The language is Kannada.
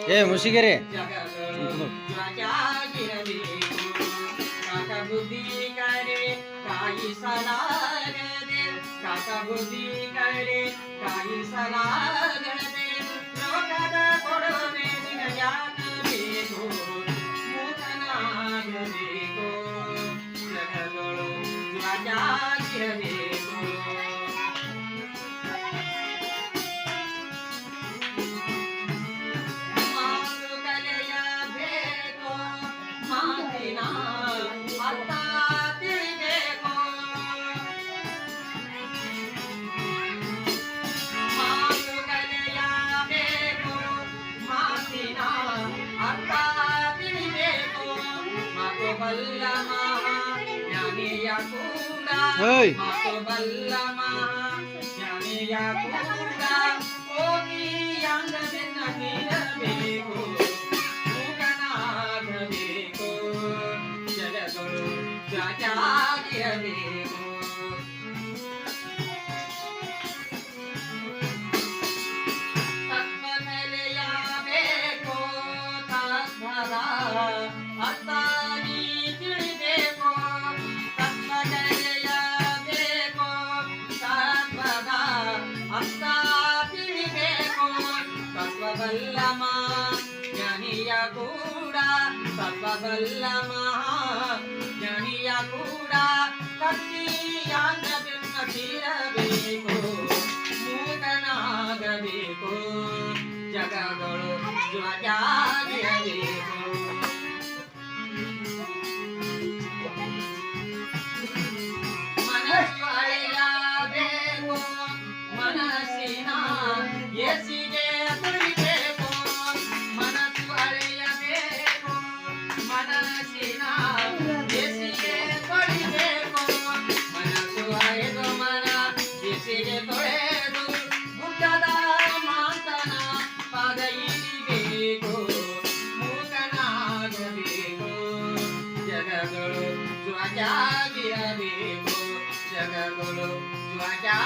ಏ ಮುಷಿಗೆರೆ ಕಾಕ ಬುದ್ಧಿ ಕರೆ ಕಾಯಿಸಲಾಗದೆ ಕಾಕ ಬುದ್ಧಿ ಕರೆ ಕಾಯಿಸಲಾಗದೆ ಲೋಕದ ಕೊಡವೆ ಜ್ಞಾನ ಬೇಕು ಮೂಕನಾಗಬೇಕು ಜಗದೊಳು ಧ್ವಜಾಗಿರಬೇಕು ಅರ್ಥ ತಿಳಿಬೇಕು ಮಾತು ಕಲಿಯಬೇಕು ಮಾತಿನ ಅರ್ಥ ತಿಳಿಬೇಕು ಮಾತು ಬಲ್ಲ ಜ್ಞಾನಿಯ ಕೂಡ ಮಾತು ಬಲ್ಲ ಜ್ಞಾನಿಯ ಕೂಡ ಹೋಗಿ ಅಂಗದಿಂದ ನೀಡಬೇಕು ಮೂಕನಾಗಬೇಕು ಜಗಗಳು ಧ್ವಜಾಗಿರಬೇಕು ತತ್ವ ಕಲಿಯಬೇಕು ತತ್ವದ ಅರ್ಥ ನೀ ತಿಳಿಬೇಕು ತತ್ವ ಕಲಿಯಬೇಕು ತತ್ವದ ಅರ್ಥ ತಿಳಿಬೇಕು ತತ್ವಬಲ್ಲ ಜ್ಞಾನಿಯ ಕೂಡ ತತ್ವಬಲ್ಲ ಜ್ಞಾನಿಯ ಕೂಡ ಕತ್ತಿಯಾಂಗದಿಂದ ತೀರಬೇಕು ಮೂಕನಾಗಬೇಕು ಜಗಗಳು ಧ್ವಜಾಗಿರಬೇಕು ಮನಸ್ಸು ಅಳೆಯಬೇಕು ಮನಸ್ಸಿನ ಎಸಿಗೆ ತುಳಿಬೇಕು ಮನಸ್ಸು ಅಳೆಯಬೇಕು ಮನಸ್ಸಿನ ಎಸಿಗೆ ತೊಳಿಬೇಕು ಮನಸ್ಸು ಅಳೆದು ಮನ ಎಸಿಗೆ ತೊಳೆದು ಗುಡ್ಡದ ಮಾತನ ಪಾದ ಇಳಿಬೇಕು ಮೂಕನಾಗಬೇಕು ಜಗಗಳು ಧ್ವಜಾಗಿರಬೇಕು ಜಗಗಳು ಧ್ವಜಾಗಿರಬೇಕು